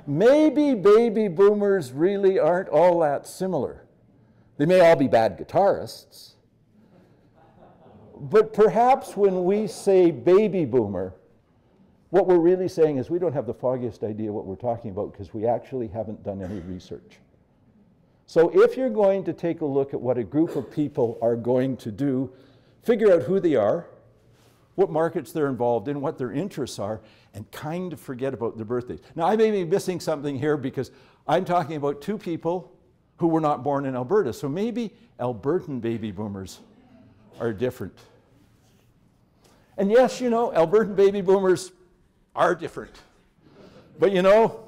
maybe baby boomers really aren't all that similar. They may all be bad guitarists, but perhaps when we say baby boomer, what we're really saying is we don't have the foggiest idea what we're talking about because we actually haven't done any research. So if you're going to take a look at what a group of people are going to do, figure out who they are, what markets they're involved in, what their interests are, and kind of forget about their birthdays. Now, I may be missing something here because I'm talking about two people who were not born in Alberta. So maybe Albertan baby boomers are different. And yes, you know, Albertan baby boomers are different. But you know,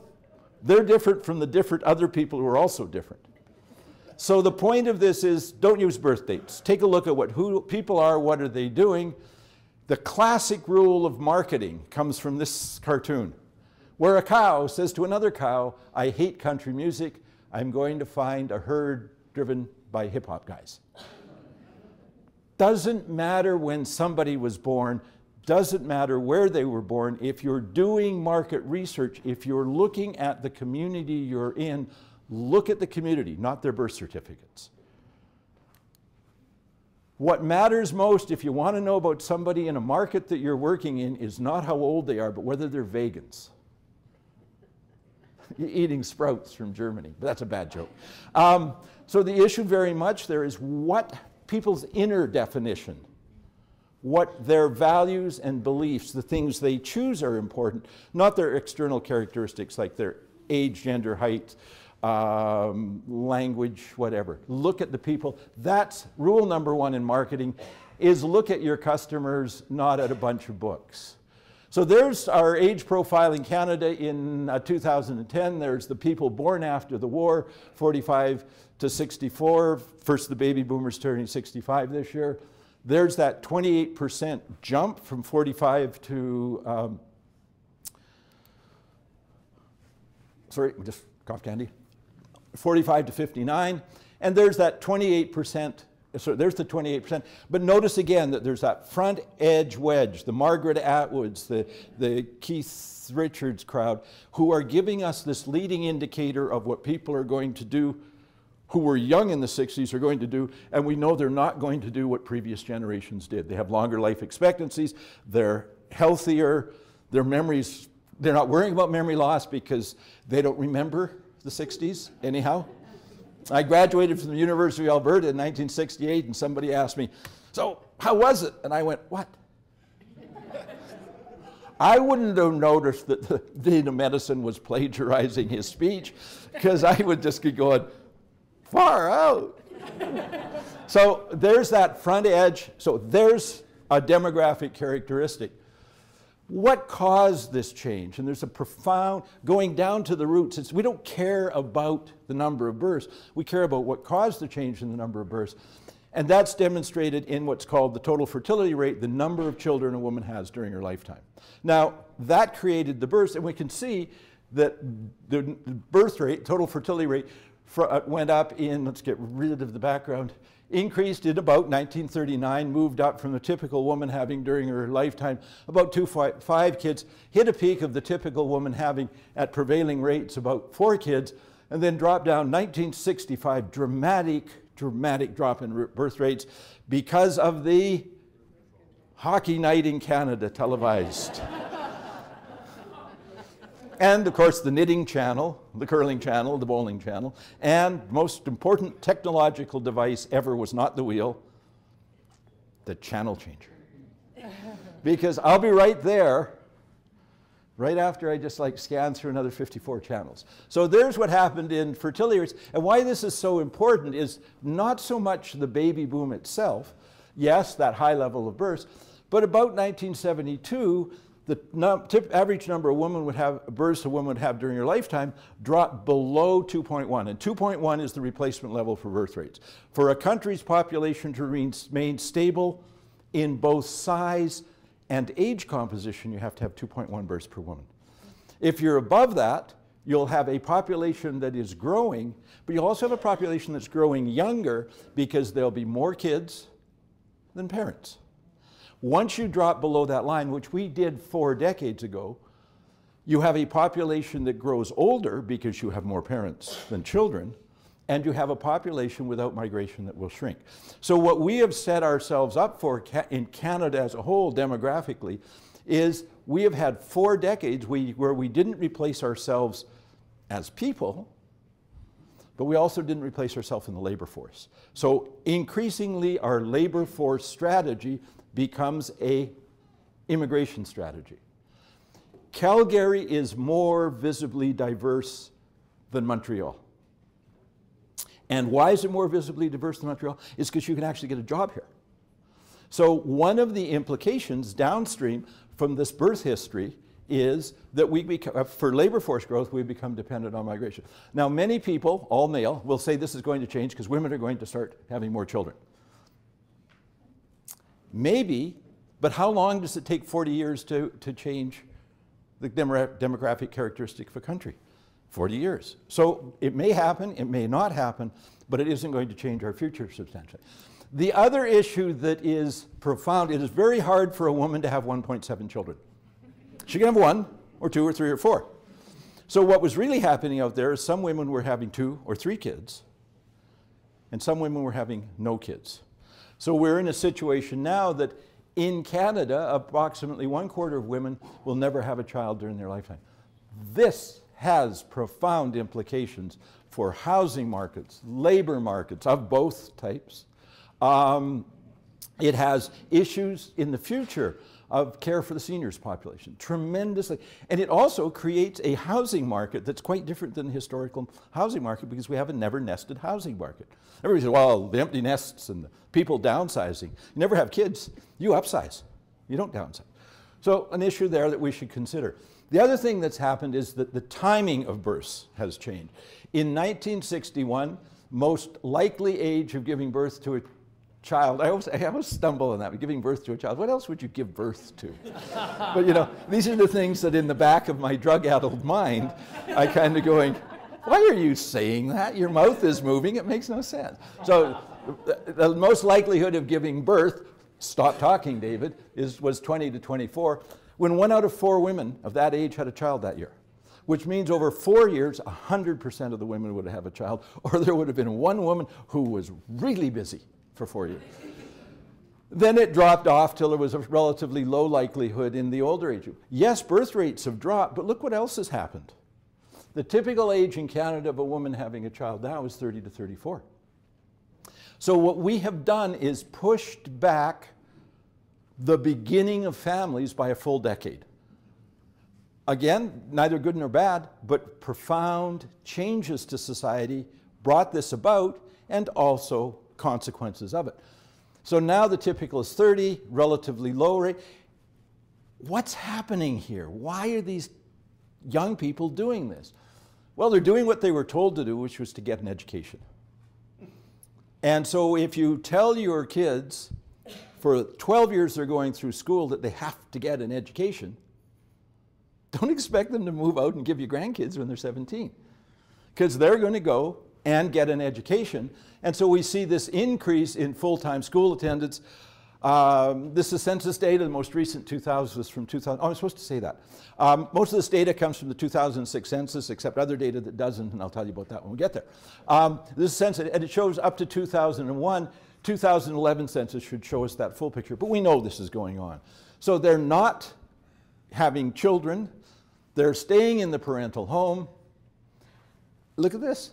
they're different from the different other people who are also different. So the point of this is don't use birth dates. Take a look at who people are, what are they doing. The classic rule of marketing comes from this cartoon, where a cow says to another cow, I hate country music, I'm going to find a herd driven by hip-hop guys. Doesn't matter when somebody was born, doesn't matter where they were born. If you're doing market research, if you're looking at the community you're in, look at the community, not their birth certificates. What matters most if you want to know about somebody in a market that you're working in is not how old they are, but whether they're vegans. You're eating sprouts from Germany, but that's a bad joke. So the issue very much there is what people's inner definition, what their values and beliefs, the things they choose are important, not their external characteristics like their age, gender, height, language, whatever. Look at the people. That's rule number one in marketing, is look at your customers, not at a bunch of books. So there's our age profile in Canada in 2010. There's the people born after the war, 45 to 64. First the baby boomers turning 65 this year. There's that 28% jump from 45 to, sorry, just cough candy. 45 to 59, and there's that 28%, so there's the 28%, but notice again that there's that front edge wedge, the Margaret Atwoods, the Keith Richards crowd, who are giving us this leading indicator of what people are going to do, who were young in the 60s are going to do, and we know they're not going to do what previous generations did. They have longer life expectancies, they're healthier, their memories, they're not worrying about memory loss because they don't remember the 60s anyhow. I graduated from the University of Alberta in 1968 and somebody asked me, so how was it? And I went, what? I wouldn't have noticed that the Dean of Medicine was plagiarizing his speech because I would just be going, far out. So there's that front edge. So there's a demographic characteristic. What caused this change? And there's a profound, going down to the roots, we don't care about the number of births, we care about what caused the change in the number of births. And that's demonstrated in what's called the total fertility rate, the number of children a woman has during her lifetime. Now, that created the births, and we can see that the birth rate, total fertility rate, went up in, let's get rid of the background, increased in about 1939, moved up from the typical woman having during her lifetime about 5 kids, hit a peak of the typical woman having at prevailing rates about 4 kids, and then dropped down 1965, dramatic drop in birth rates because of the hockey night in Canada televised. And of course the knitting channel, the curling channel, the bowling channel, and most important technological device ever was not the wheel, the channel changer. Because I'll be right there, right after I just like scan through another 54 channels. So there's what happened in fertility rates, and why this is so important is not so much the baby boom itself, yes, that high level of births, but about 1972, the average number of births a woman would have during her lifetime dropped below 2.1. And 2.1 is the replacement level for birth rates. For a country's population to remain stable in both size and age composition, you have to have 2.1 births per woman. If you're above that, you'll have a population that is growing, but you'll also have a population that's growing younger because there'll be more kids than parents. Once you drop below that line, which we did 4 decades ago, You have a population that grows older because you have more parents than children, and you have a population without migration that will shrink. So what we have set ourselves up for in Canada as a whole, demographically, is we have had 4 decades where we didn't replace ourselves as people, but we also didn't replace ourselves in the labor force. So increasingly, our labor force strategy becomes an immigration strategy. Calgary is more visibly diverse than Montreal. And why is it more visibly diverse than Montreal? It's because you can actually get a job here. So one of the implications downstream from this birth history is that for labor force growth, we become dependent on migration. Now, many people, all male, will say this is going to change because women are going to start having more children. Maybe, but how long does it take 40 years to change the demographic characteristic of a country? 40 years. So it may happen, it may not happen, but it isn't going to change our future substantially. The other issue that is profound, it is very hard for a woman to have 1.7 children. She can have 1 or 2 or 3 or 4. So what was really happening out there is some women were having 2 or 3 kids, and some women were having no kids. So we're in a situation now that in Canada, approximately 1/4 of women will never have a child during their lifetime. This has profound implications for housing markets, labor markets of both types. It has issues in the future of care for the seniors population, tremendously. And it also creates a housing market that's quite different than the historical housing market because we have a never nested housing market. Everybody says, well, the empty nests and the people downsizing. You never have kids, you upsize, you don't downsize. So an issue there that we should consider. The other thing that's happened is that the timing of births has changed. In 1961, most likely age of giving birth to a child, I always stumble on that, but giving birth to a child. What else would you give birth to? But you know, these are the things that in the back of my drug-addled mind, I kind of going, why are you saying that? Your mouth is moving, it makes no sense. So the most likelihood of giving birth, stop talking, David, was 20 to 24. When 1 out of 4 women of that age had a child that year, which means over 4 years, 100% of the women would have a child, or there would have been 1 woman who was really busy for 4 years. Then it dropped off till there was a relatively low likelihood in the older age group. Yes, birth rates have dropped, but look what else has happened. The typical age in Canada of a woman having a child now is 30 to 34. So what we have done is pushed back the beginning of families by a full decade. Again, neither good nor bad, but profound changes to society brought this about, and also consequences of it. So now the typical is 30, relatively low rate. What's happening here? Why are these young people doing this? Well, they're doing what they were told to do, which was to get an education. And so if you tell your kids for 12 years they're going through school that they have to get an education, don't expect them to move out and give you grandkids when they're 17, because they're going to go and get an education. And so we see this increase in full-time school attendance. This is census data. The most recent 2000 was from 2000. Oh, I'm supposed to say that. Most of this data comes from the 2006 census, except other data that doesn't, and I'll tell you about that when we get there. This census, and it shows up to 2001. 2011 census should show us that full picture, but we know this is going on. So they're not having children. They're staying in the parental home. Look at this.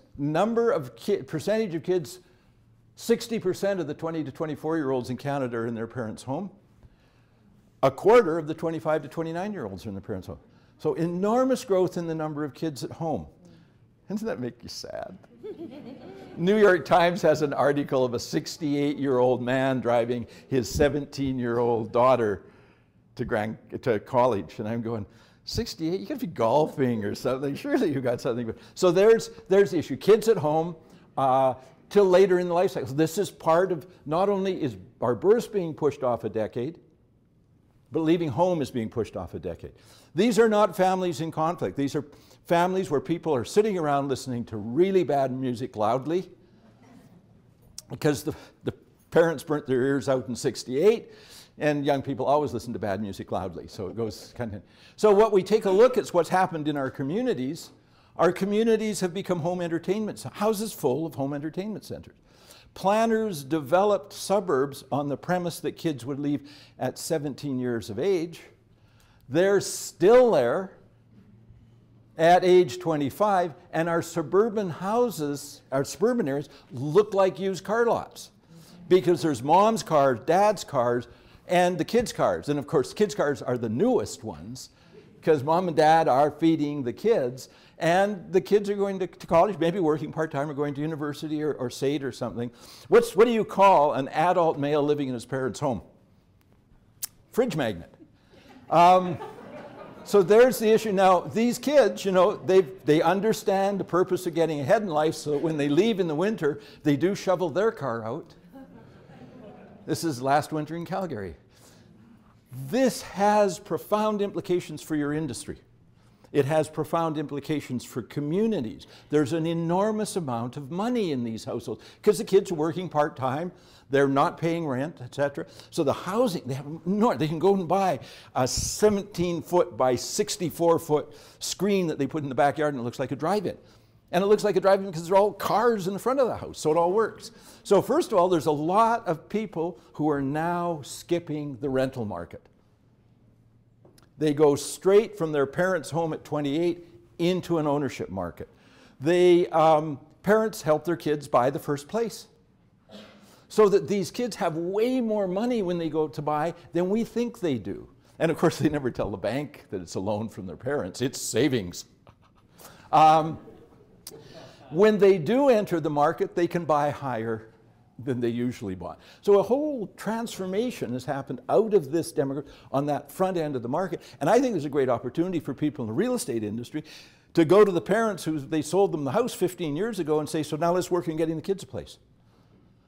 Percentage of kids, 60% of the 20 to 24-year-olds in Canada are in their parents' home. 1/4 of the 25 to 29-year-olds are in their parents' home. So enormous growth in the number of kids at home. Doesn't that make you sad? New York Times has an article of a 68-year-old man driving his 17-year-old daughter to college, and I'm going, 68, you gotta be golfing or something. Surely you got something. So there's the issue. Kids at home till later in the life cycle. So this is part of, not only is our births being pushed off a decade, but leaving home is being pushed off a decade. These are not families in conflict. These are families where people are sitting around listening to really bad music loudly because the parents burnt their ears out in '68. And young people always listen to bad music loudly, so it goes kind of. So what we take a look at is what's happened in our communities. Our communities have become home entertainment, houses full of home entertainment centers. Planners developed suburbs on the premise that kids would leave at 17 years of age. They're still there at age 25, and our suburban houses, our suburban areas, look like used car lots because there's mom's cars, dad's cars, and the kids' cars. And of course, kids' cars are the newest ones because mom and dad are feeding the kids, and the kids are going to college, maybe working part-time or going to university or SAIT or something. What do you call an adult male living in his parents' home? Fridge magnet. So there's the issue. Now, these kids, you know, they understand the purpose of getting ahead in life, so when they leave in the winter, they do shovel their car out. This is last winter in Calgary. This has profound implications for your industry. It has profound implications for communities. There's an enormous amount of money in these households because the kids are working part-time, they're not paying rent, etc. So the housing, they can go and buy a 17-foot by 64-foot screen that they put in the backyard and it looks like a drive-in. And it looks like a drive-in because there are all cars in the front of the house, so it all works. So first of all, there's a lot of people who are now skipping the rental market. They go straight from their parents' home at 28 into an ownership market. Parents help their kids buy the first place. So that these kids have way more money when they go to buy than we think they do. And of course, they never tell the bank that it's a loan from their parents. It's savings. When they do enter the market, they can buy higher than they usually bought. So a whole transformation has happened out of this demographic on that front end of the market. And I think there's a great opportunity for people in the real estate industry to go to the parents who they sold them the house 15 years ago and say, so now let's work on getting the kids a place.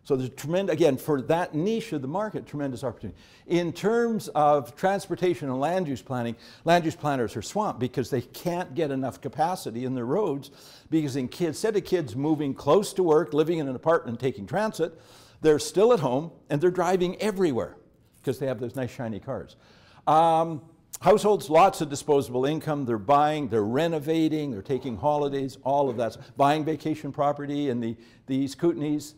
So there's tremendous, again, for that niche of the market, tremendous opportunity. In terms of transportation and land use planning, land use planners are swamped because they can't get enough capacity in their roads because instead of kids moving close to work, living in an apartment, taking transit, they're still at home and they're driving everywhere because they have those nice shiny cars. Households, lots of disposable income. They're buying, they're renovating, they're taking holidays, all of that. Buying vacation property in the East Kootenays.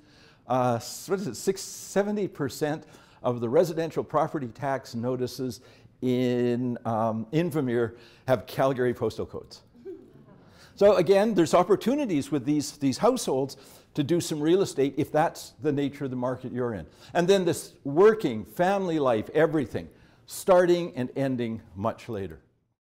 What is it, 70% of the residential property tax notices in Vermeer have Calgary postal codes. So again, there's opportunities with these households to do some real estate if that's the nature of the market you're in. And then this working, family life, everything, starting and ending much later.